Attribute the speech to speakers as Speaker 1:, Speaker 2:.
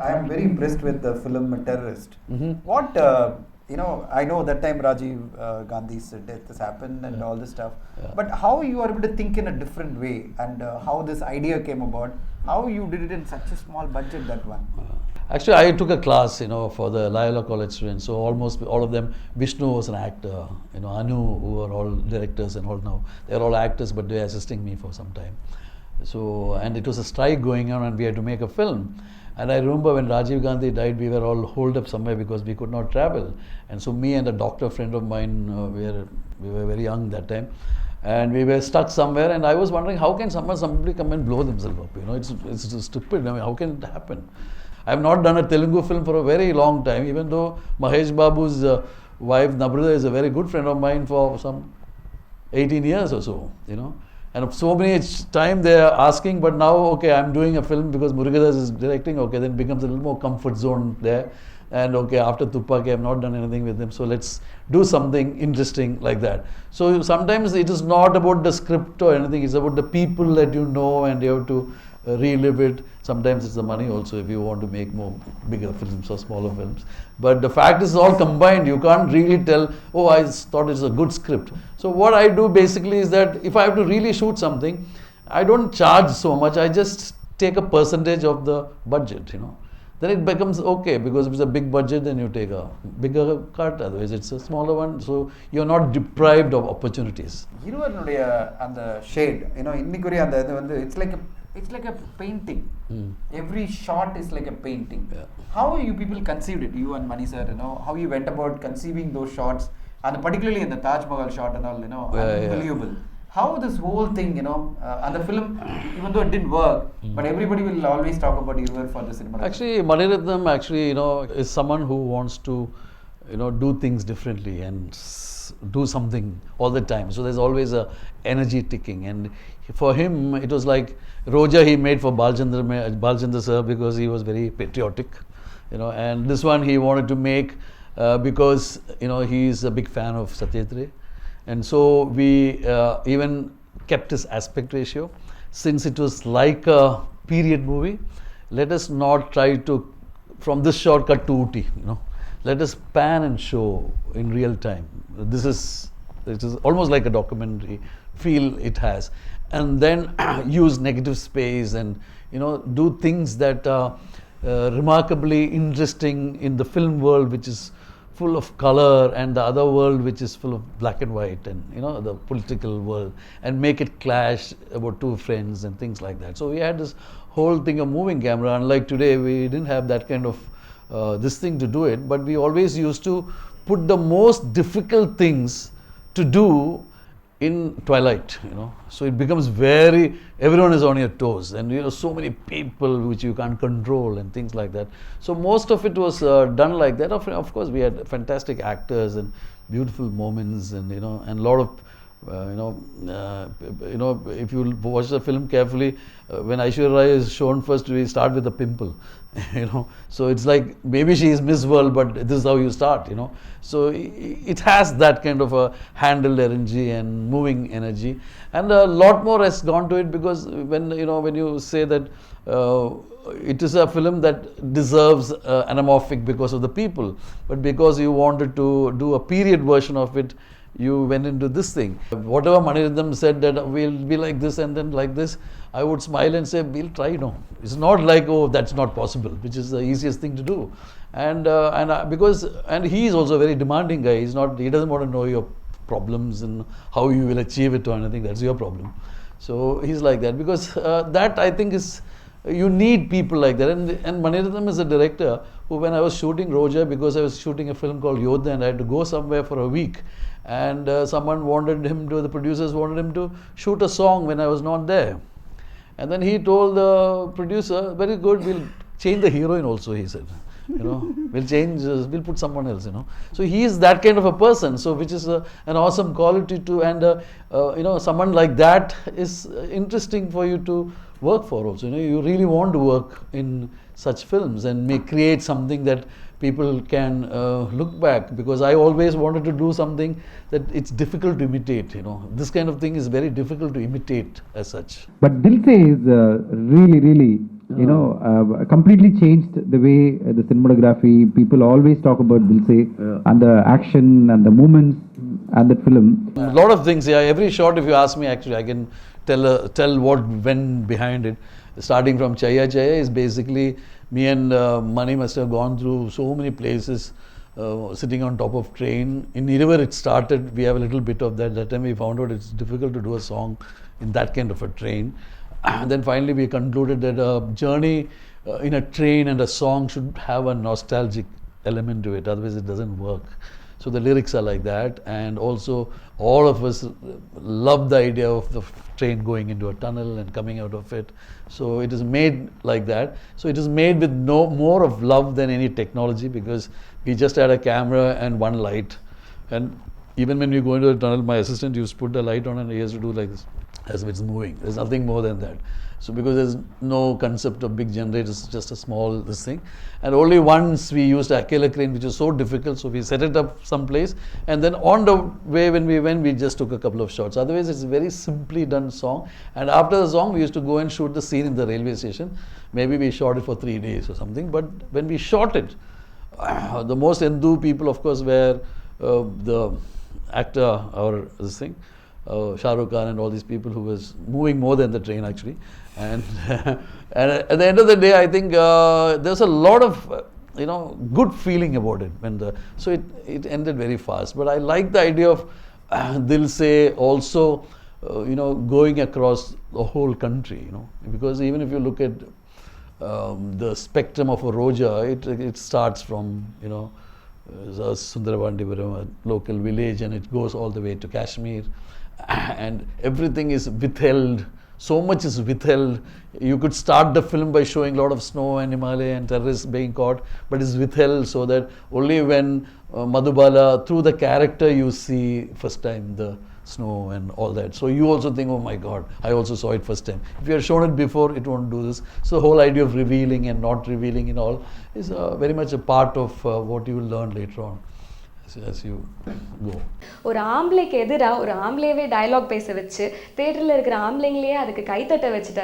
Speaker 1: I am very impressed with the film Terrorist. What, I know that time Rajiv Gandhi's death has happened and all this stuff. But how you are able to think in a different way and how this idea came about, how you did it in such a small budget, that one?
Speaker 2: Actually, I took a class, for the Loyola College students. So almost all of them, Vishnu was an actor, Anu, who are all directors and all now. They're all actors, but they're assisting me for some time. So, and it was a strike going on and we had to make a film. And I remember when Rajiv Gandhi died, we were all holed up somewhere because we could not travel. And so me and a doctor friend of mine, we were very young that time. And we were stuck somewhere, and I was wondering, how can somebody come and blow themselves up? It's stupid. I mean, how can it happen? I have not done a Telugu film for a very long time, even though Mahesh Babu's wife Nabrida is a very good friend of mine for some 18 years or so, And so many time they are asking, but now, okay, I'm doing a film because Murugadas is directing, okay, then it becomes a little more comfort zone there. And okay, after Tupac, I have not done anything with him, so let's do something interesting like that. So sometimes it is not about the script or anything, it's about the people that you know and you have to relive it. Sometimes it's the money also if you want to make more bigger films or smaller films. But the fact is all combined. You can't really tell, oh, I thought it's a good script. So what I do basically is that if I have to really shoot something, I don't charge so much. I just take a percentage of the budget, Then it becomes okay, because if it's a big budget, then you take a bigger cut. Otherwise, it's a smaller one. So you're not deprived of opportunities.
Speaker 1: And the shade, it's like a painting. Every shot is like a painting.
Speaker 2: Yeah.
Speaker 1: How you people conceived it, you and Mani sir, how you went about conceiving those shots, and particularly in the Taj Mahal shot and all, unbelievable. Yeah. How this whole thing, and the film, even though it didn't work, but everybody will always talk about you for the cinema.
Speaker 2: Actually, Maniratnam is someone who wants to, do things differently and do something all the time. So there's always a energy ticking. And for him, it was like Roja he made for Balchandra sir because he was very patriotic, and this one he wanted to make because, he's a big fan of Satyajit. And so we even kept his aspect ratio. Since it was like a period movie, let us not try to, from this shot, cut to Uti, Let us pan and show in real time. It is almost like a documentary feel it has. And then use negative space and, do things that are remarkably interesting in the film world, which is full of color, and the other world which is full of black and white, and the political world, and make it clash about two friends and things like that. So we had this whole thing of moving camera. Unlike today, we didn't have that kind of this thing to do it, but we always used to put the most difficult things to do in twilight, So it becomes everyone is on your toes, and so many people which you can't control and things like that. So most of it was done like that. Of course, we had fantastic actors and beautiful moments, and and a lot of if you watch the film carefully, when Aishwarya Rai is shown first, we start with a pimple, So it's like maybe she is Miss World, but this is how you start, So it has that kind of a handled energy and moving energy, and a lot more has gone to it, because when you say that it is a film that deserves anamorphic because of the people, but because you wanted to do a period version of it, you went into this thing. Whatever Maniratnam said that we'll be like this and then like this, I would smile and say, we'll try. No, it's not like, oh, that's not possible, which is the easiest thing to do. And he is also a very demanding guy. He doesn't want to know your problems and how you will achieve it or anything. That's your problem. So he's like that, because that I think is, you need people like that. And Maniratnam is a director who, when I was shooting Roja, because I was shooting a film called Yodha and I had to go somewhere for a week, and the producers wanted him to shoot a song when I was not there. And then he told the producer, very good, we'll change the heroine also, he said. We'll put someone else, So he is that kind of a person, so which is an awesome quality too. And, someone like that is interesting for you to work for also. You really want to work in such films and create something that people can look back, because I always wanted to do something that it's difficult to imitate, This kind of thing is very difficult to imitate as such.
Speaker 3: But Dil Se is really, really completely changed the way the cinematography. People always talk about Dil Se and the action and the movements and that film.
Speaker 2: A lot of things, yeah. Every shot, if you ask me, actually, I can tell what went behind it. Starting from Chaya Chaya is basically me and Mani must have gone through so many places, sitting on top of train. In Irivar it started. We have a little bit of that. That time we found out it's difficult to do a song in that kind of a train. And then finally we concluded that a journey in a train and a song should have a nostalgic element to it, otherwise it doesn't work. So the lyrics are like that, and also all of us love the idea of the train going into a tunnel and coming out of it. So it is made like that. So it is made with no more of love than any technology, because we just had a camera and one light, and even when you go into the tunnel, my assistant used to put the light on and he has to do like this as if it's moving. There's nothing more than that. So because there's no concept of big generators, just a small this thing. And only once we used a Akela crane, which is so difficult, so we set it up someplace, and then on the way when we went, we just took a couple of shots. Otherwise it's a very simply done song. And after the song, we used to go and shoot the scene in the railway station. Maybe we shot it for 3 days or something, but when we shot it, the most enthused people, of course, were the actor, or this thing, Shah Rukh Khan and all these people, who was moving more than the train actually. And and at the end of the day, I think there's a lot of good feeling about it so it ended very fast. But I like the idea of Dil Se also going across the whole country, because even if you look at the spectrum of a Roja, it starts from Sundarabandipura, a local village, and it goes all the way to Kashmir, and everything is withheld. So much is withheld. You could start the film by showing a lot of snow and Himalaya and terrorists being caught, but it's withheld so that only when Madhubala, through the character, you see first time the snow and all that. So you also think, oh my God, I also saw it first time. If you had shown it before, it won't do this. So the whole idea of revealing and not revealing and all is very much a part of what you will learn later on as you go.
Speaker 4: ஒரு ஆம்பளைக்கு எதிராக ஒரு ஆம்பளையவே dialogue பேச வச்சு தியேட்டரில் இருக்கிற ஆம்பளைங்களையே அதுக்கு கைத்தட்ட வச்சுட்டாரு